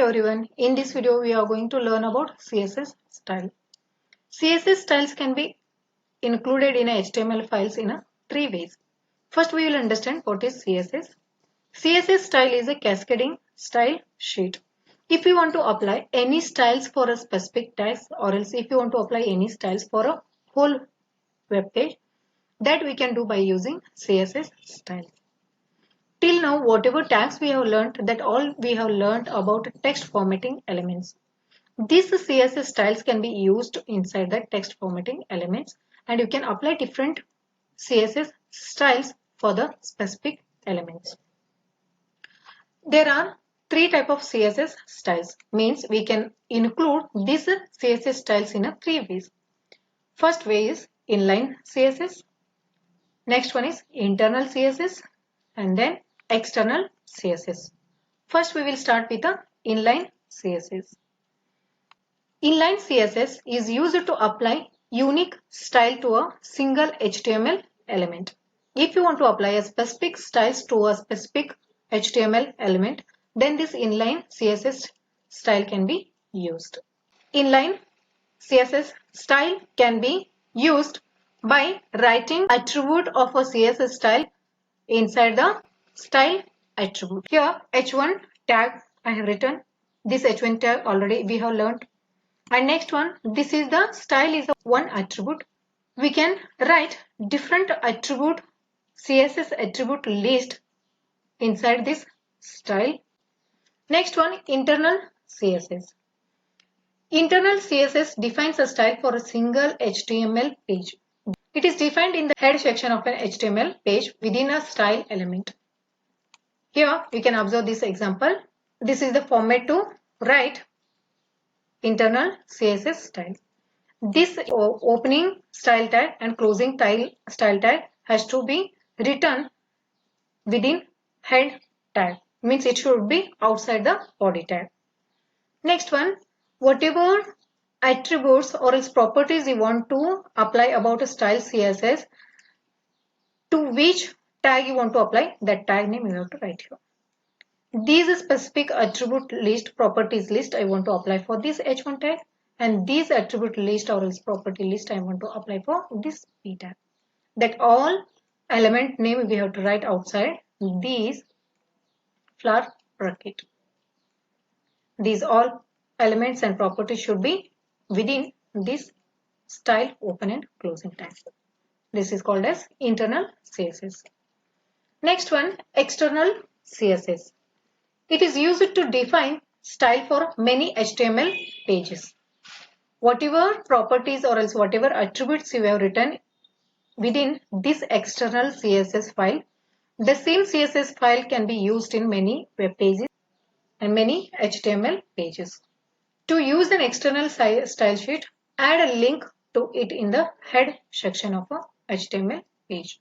everyone, in this video we are going to learn about CSS style. CSS styles can be included in HTML files in three ways. First we will understand what is CSS. CSS style is a cascading style sheet. If you want to apply any styles for a specific text, or else if you want to apply any styles for a whole web page, that we can do by using CSS style. Till now, whatever tags we have learned, that all we have learned about text formatting elements. These CSS styles can be used inside the text formatting elements, and you can apply different CSS styles for the specific elements. There are three types of CSS styles, means we can include these CSS styles in three ways. First way is inline CSS, next one is internal CSS, and then external CSS. First we will start with the inline CSS. Inline CSS is used to apply unique style to a single HTML element. If you want to apply a specific styles to a specific HTML element, then this inline CSS style can be used. Inline CSS style can be used by writing attribute of a CSS style inside the style attribute. Here h1 tag I have written. This h1 tag already we have learned. And next one, this is the style is one attribute. We can write different attribute CSS attribute list inside this style. Next one, internal CSS. Internal CSS defines a style for a single HTML page. It is defined in the head section of an HTML page within a style element. Here you can observe this example. This is the format to write internal CSS style. This opening style tag and closing style tag has to be written within head tag, means it should be outside the body tag. Next one, whatever attributes or its properties you want to apply about a style CSS, to which tag you want to apply, that tag name you have to write here. These specific attribute list, properties list I want to apply for this h1 tag, and these attribute list or else property list I want to apply for this p tag. That all element name we have to write outside these flower bracket. These all elements and properties should be within this style open and closing tag. This is called as internal CSS. Next one, external CSS. It is used to define style for many HTML pages. Whatever properties or else whatever attributes you have written within this external CSS file, the same CSS file can be used in many web pages and many HTML pages. To use an external style sheet, add a link to it in the head section of a HTML page.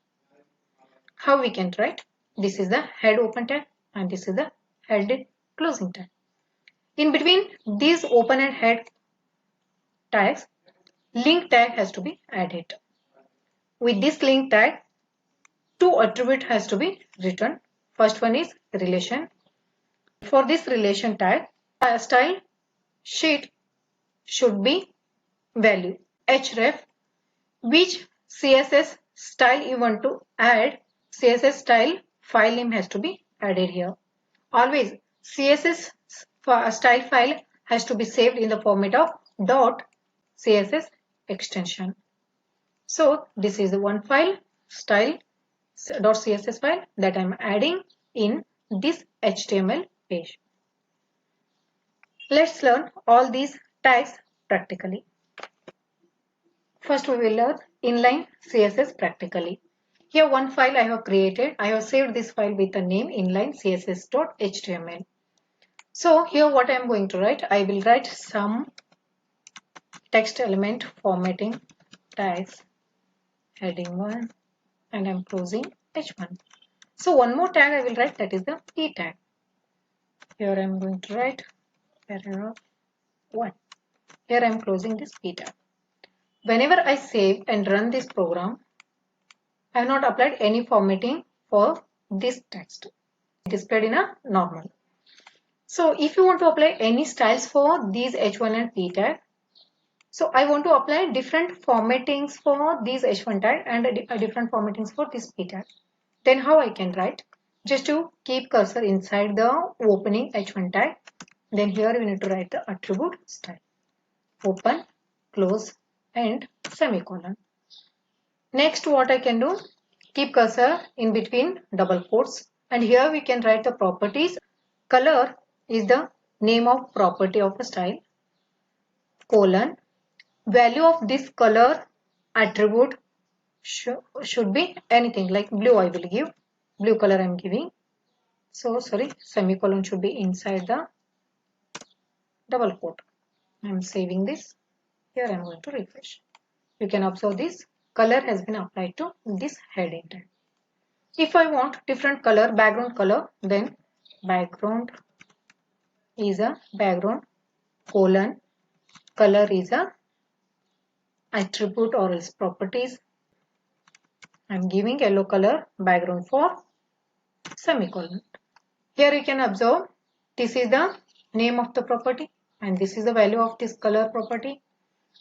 How we can write? This is the head open tag and this is the head closing tag. In between these open and head tags, link tag has to be added. With this link tag, two attributes has to be written. First one is relation. For this relation tag, style sheet should be value href, which CSS style you want to add, CSS style file name has to be added here. Always CSS style file has to be saved in the format of .css extension. So this is the one file, style.css file, that I am adding in this HTML page. Let's learn all these tags practically. First we will learn inline CSS practically. Here one file I have created. I have saved this file with the name inline css.html. So here what I am going to write, I will write some text element formatting tags, heading 1, and I am closing h1. So one more tag I will write, that is the p tag. Here I am going to write paragraph 1. Here I am closing this p tag. Whenever I save and run this program, I have not applied any formatting for this text. Displayed in a normal. So if you want to apply any styles for these H1 and P tag, so I want to apply different formattings for these H1 tag and a different formattings for this P tag. Then how I can write? Just to keep cursor inside the opening H1 tag. Then here we need to write the attribute style. Open, close and semicolon. Next what I can do? Keep cursor in between double quotes. And here we can write the properties. Color is the name of property of a style. Colon. Value of this color attribute should be anything like blue I will give. Blue color I am giving. So sorry, semicolon should be inside the double quote. I am saving this. Here I am going to refresh. You can observe this color has been applied to this heading tag. If I want different color, background color, then background is a background colon color is a attribute or its properties. I am giving yellow color background for semicolon. Here you can observe this is the name of the property and this is the value of this color property.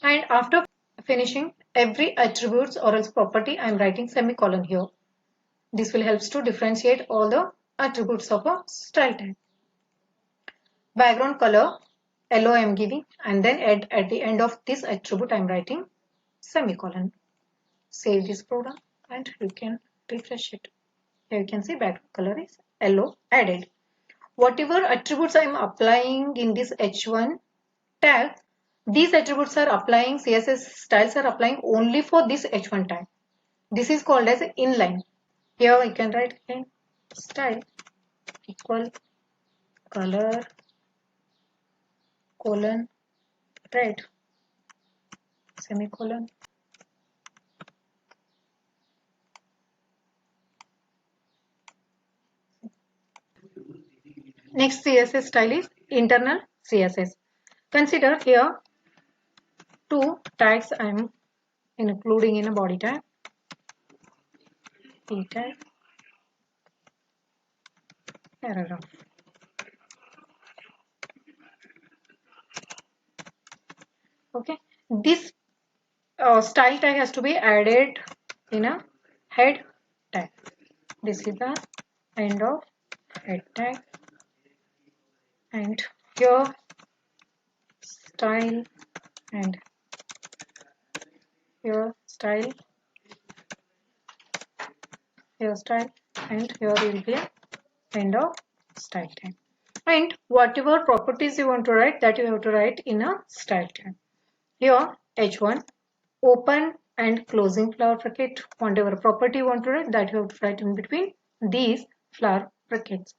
And after finishing every attributes or else property, I am writing semicolon here. This will help to differentiate all the attributes of a style tag. Background color yellow I am giving and then at the end of this attribute I am writing semicolon. Save this program and you can refresh it. Here you can see background color is yellow added. Whatever attributes I am applying in this H1 tag, these attributes are applying, CSS styles are applying only for this H1 tag. This is called as inline. Here I can write again style equal color colon red semicolon. Next CSS style is internal CSS. Consider here two tags I am including in a body tag. P tag, paragraph. Okay, this style tag has to be added in a head tag. This is the end of head tag and here style and here style and here will be a end of style tag. And whatever properties you want to write, that you have to write in a style tag. Here H1 open and closing flower bracket, whatever property you want to write, that you have to write in between these flower brackets.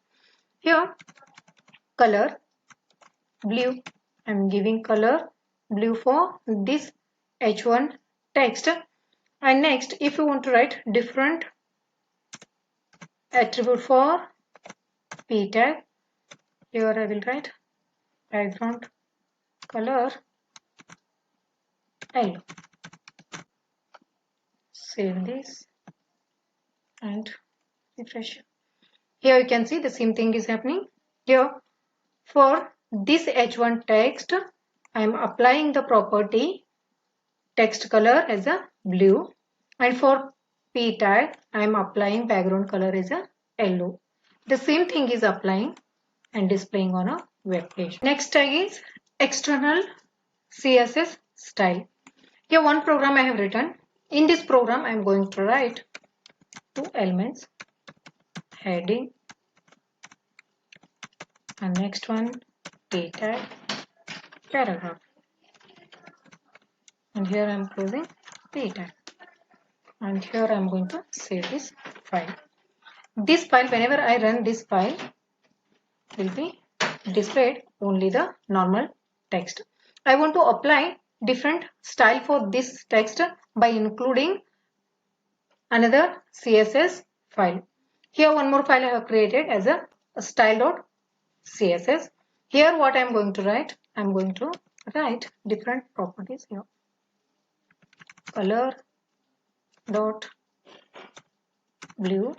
Here color blue, I am giving color blue for this H1 text. And next if you want to write different attribute for P tag, here I will write background color yellow. Save this and refresh. Here you can see the same thing is happening. Here for this H1 text I am applying the property text color as a blue and for P tag I am applying background color as a yellow. The same thing is applying and displaying on a web page. Next tag is external CSS style. Here one program I have written. In this program I am going to write two elements, heading and next one P tag, paragraph. And here I am closing P tag. And here I am going to save this file. This file, whenever I run this file, will be displayed only the normal text. I want to apply different style for this text by including another CSS file. Here one more file I have created as a style.css. Here what I am going to write, I am going to write different properties here. Color dot blue,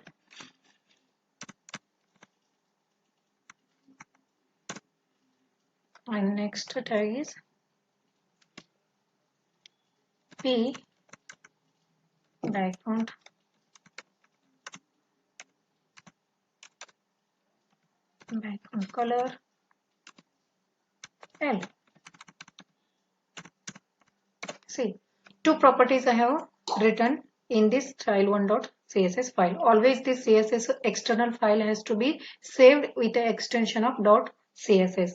And next tag is P background color L. See, two properties I have written in this style1.css file. Always this CSS external file has to be saved with the extension of .css.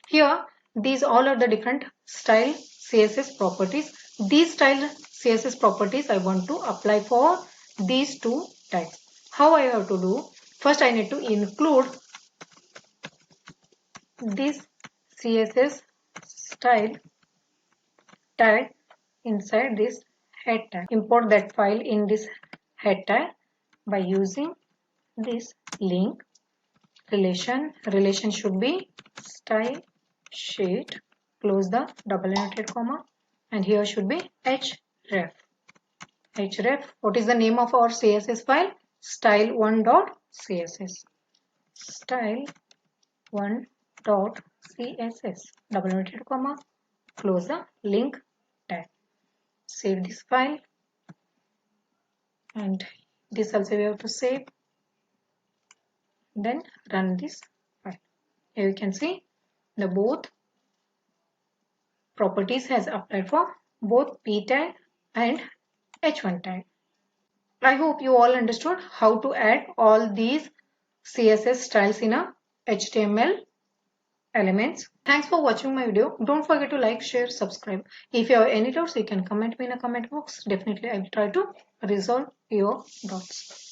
Here, these all are the different style CSS properties. These style CSS properties I want to apply for these two tags. How I have to do? First, I need to include this CSS style tag inside this head tag. Import that file in this head tag by using this link relation should be style sheet, close the double inverted comma, and here should be href. What is the name of our CSS file? Style1.css. Style1.css, double inverted comma, close the link tag. Save this file, and this also we have to save. Then run this file. Here you can see the both properties has applied for both p tag and h1 tag. I hope you all understood how to add all these CSS styles in a HTML elements. Thanks for watching my video. Don't forget to like, share, subscribe. If you have any doubts, you can comment me in a comment box. Definitely I will try to resolve your doubts.